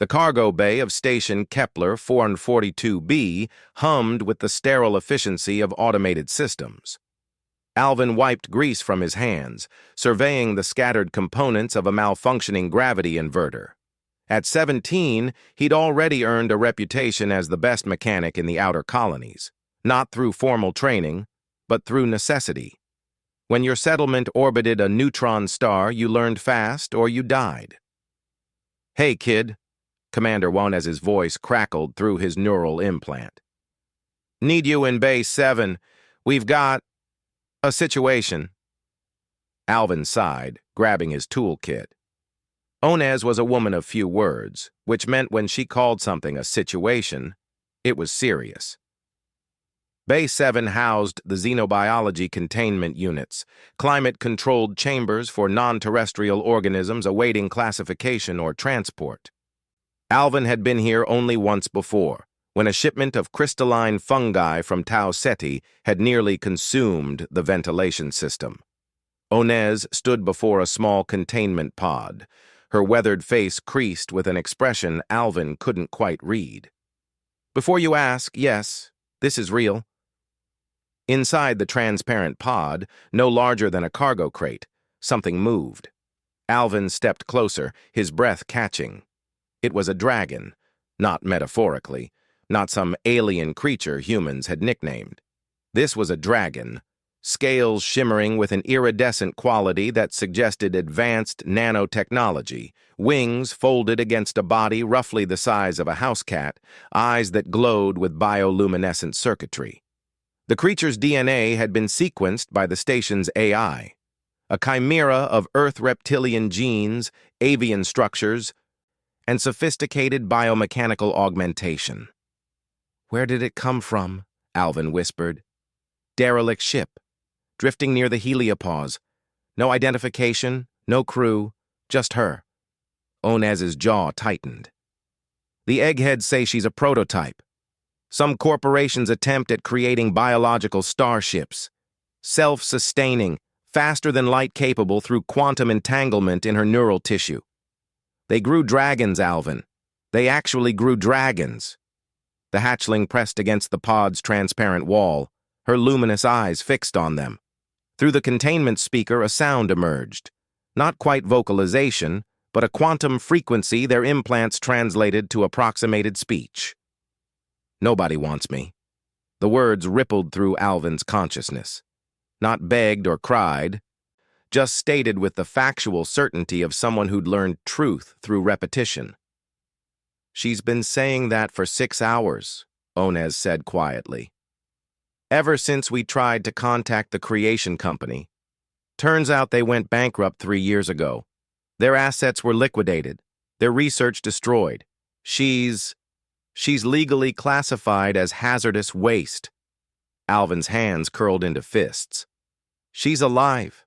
The cargo bay of station Kepler 442b hummed with the sterile efficiency of automated systems. Alvin wiped grease from his hands, surveying the scattered components of a malfunctioning gravity inverter. At 17, he'd already earned a reputation as the best mechanic in the outer colonies, not through formal training, but through necessity. When your settlement orbited a neutron star, you learned fast or you died. "Hey, kid," Commander Wanez's voice crackled through his neural implant. "Need you in Bay 7. We've got a situation." Alvin sighed, grabbing his toolkit. Onez was a woman of few words, which meant when she called something a situation, it was serious. Bay 7 housed the xenobiology containment units, climate-controlled chambers for non-terrestrial organisms awaiting classification or transport. Alvin had been here only once before, when a shipment of crystalline fungi from Tau Ceti had nearly consumed the ventilation system. Onez stood before a small containment pod, her weathered face creased with an expression Alvin couldn't quite read. "Before you ask, yes, this is real." Inside the transparent pod, no larger than a cargo crate, something moved. Alvin stepped closer, his breath catching. It was a dragon, not metaphorically, not some alien creature humans had nicknamed. This was a dragon, scales shimmering with an iridescent quality that suggested advanced nanotechnology, wings folded against a body roughly the size of a house cat, eyes that glowed with bioluminescent circuitry. The creature's DNA had been sequenced by the station's AI, a chimera of Earth reptilian genes, avian structures, and sophisticated biomechanical augmentation. "Where did it come from?" Alvin whispered. "Derelict ship, drifting near the heliopause. No identification, no crew, just her." Onez's jaw tightened. "The eggheads say she's a prototype. Some corporation's attempt at creating biological starships. Self-sustaining, faster than light capable through quantum entanglement in her neural tissue. They grew dragons, Alvin. They actually grew dragons." The hatchling pressed against the pod's transparent wall, her luminous eyes fixed on them. Through the containment speaker, a sound emerged. Not quite vocalization, but a quantum frequency their implants translated to approximated speech. "Nobody wants me." The words rippled through Alvin's consciousness. Not begged or cried, just stated with the factual certainty of someone who'd learned truth through repetition. "She's been saying that for 6 hours, Onez said quietly. "Ever since we tried to contact the creation company. Turns out they went bankrupt 3 years ago. Their assets were liquidated, their research destroyed. She's legally classified as hazardous waste." Alvin's hands curled into fists. "She's alive.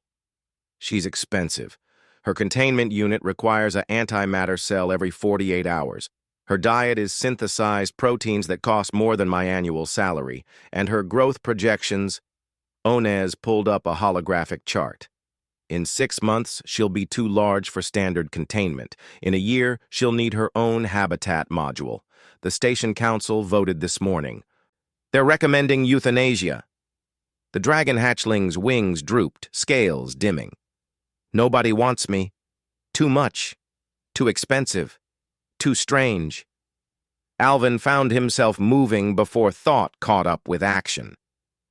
She's expensive. Her containment unit requires an antimatter cell every 48 hours. Her diet is synthesized proteins that cost more than my annual salary, and her growth projections..." Onez pulled up a holographic chart. "In 6 months, she'll be too large for standard containment. In a year, she'll need her own habitat module. The station council voted this morning. They're recommending euthanasia." The dragon hatchling's wings drooped, scales dimming. "Nobody wants me. Too much. Too expensive. Too strange." Alvin found himself moving before thought caught up with action.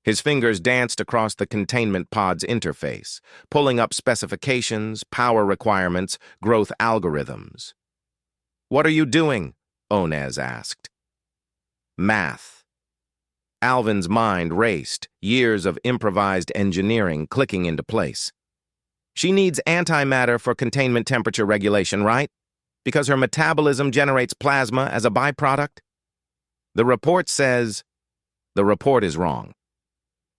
His fingers danced across the containment pod's interface, pulling up specifications, power requirements, growth algorithms. "What are you doing?" Onez asked. "Math." Alvin's mind raced, years of improvised engineering clicking into place. "She needs antimatter for containment temperature regulation, right? Because her metabolism generates plasma as a byproduct?" "The report says..." "The report is wrong."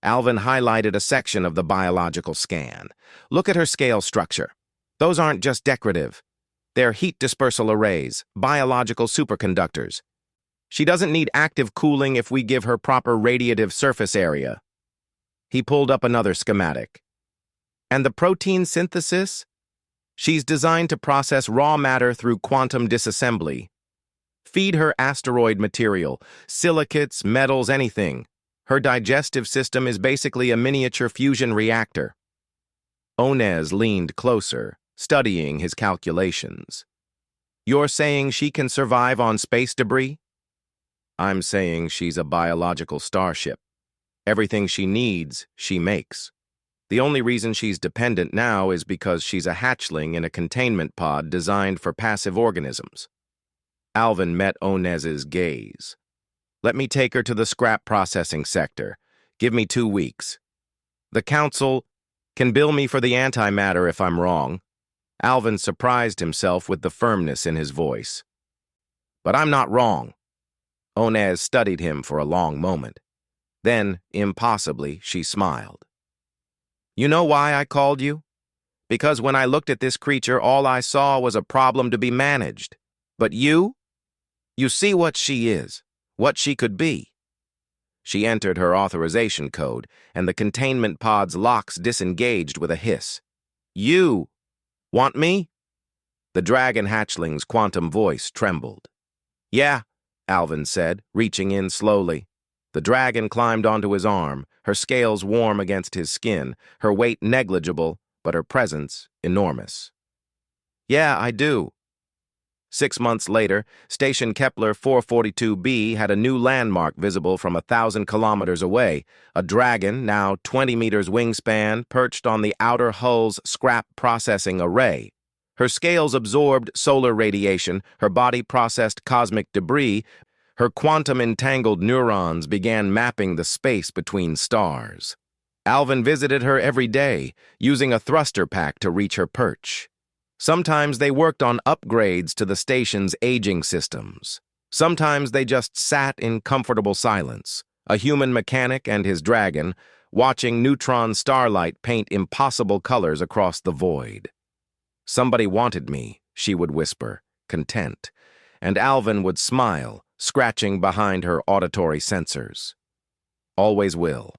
Alvin highlighted a section of the biological scan. "Look at her scale structure. Those aren't just decorative. They're heat dispersal arrays, biological superconductors. She doesn't need active cooling if we give her proper radiative surface area." He pulled up another schematic. "And the protein synthesis? She's designed to process raw matter through quantum disassembly. Feed her asteroid material, silicates, metals, anything. Her digestive system is basically a miniature fusion reactor. Onez leaned closer, studying his calculations. You're saying she can survive on space debris? I'm saying she's a biological starship. Everything she needs, she makes. The only reason she's dependent now is because she's a hatchling in a containment pod designed for passive organisms. Alvin met Onez's gaze. Let me take her to the scrap processing sector. Give me 2 weeks. The council can bill me for the antimatter if I'm wrong. Alvin surprised himself with the firmness in his voice. But I'm not wrong. Onez studied him for a long moment. Then, impossibly, she smiled. You know why I called you? Because when I looked at this creature, all I saw was a problem to be managed. But you see what she is, what she could be. She entered her authorization code, and the containment pod's locks disengaged with a hiss. You want me? The dragon hatchling's quantum voice trembled. Yeah, Alvin said, reaching in slowly. The dragon climbed onto his arm, her scales warm against his skin, her weight negligible, but her presence enormous. Yeah, I do. 6 months later, Station Kepler 442b had a new landmark visible from 1,000 kilometers away, a dragon, now 20 meters wingspan, perched on the outer hull's scrap processing array. Her scales absorbed solar radiation, her body processed cosmic debris, her quantum-entangled neurons began mapping the space between stars. Alvin visited her every day, using a thruster pack to reach her perch. Sometimes they worked on upgrades to the station's aging systems. Sometimes they just sat in comfortable silence, a human mechanic and his dragon, watching neutron starlight paint impossible colors across the void. Somebody wanted me, she would whisper, content, and Alvin would smile, scratching behind her auditory sensors. Always will.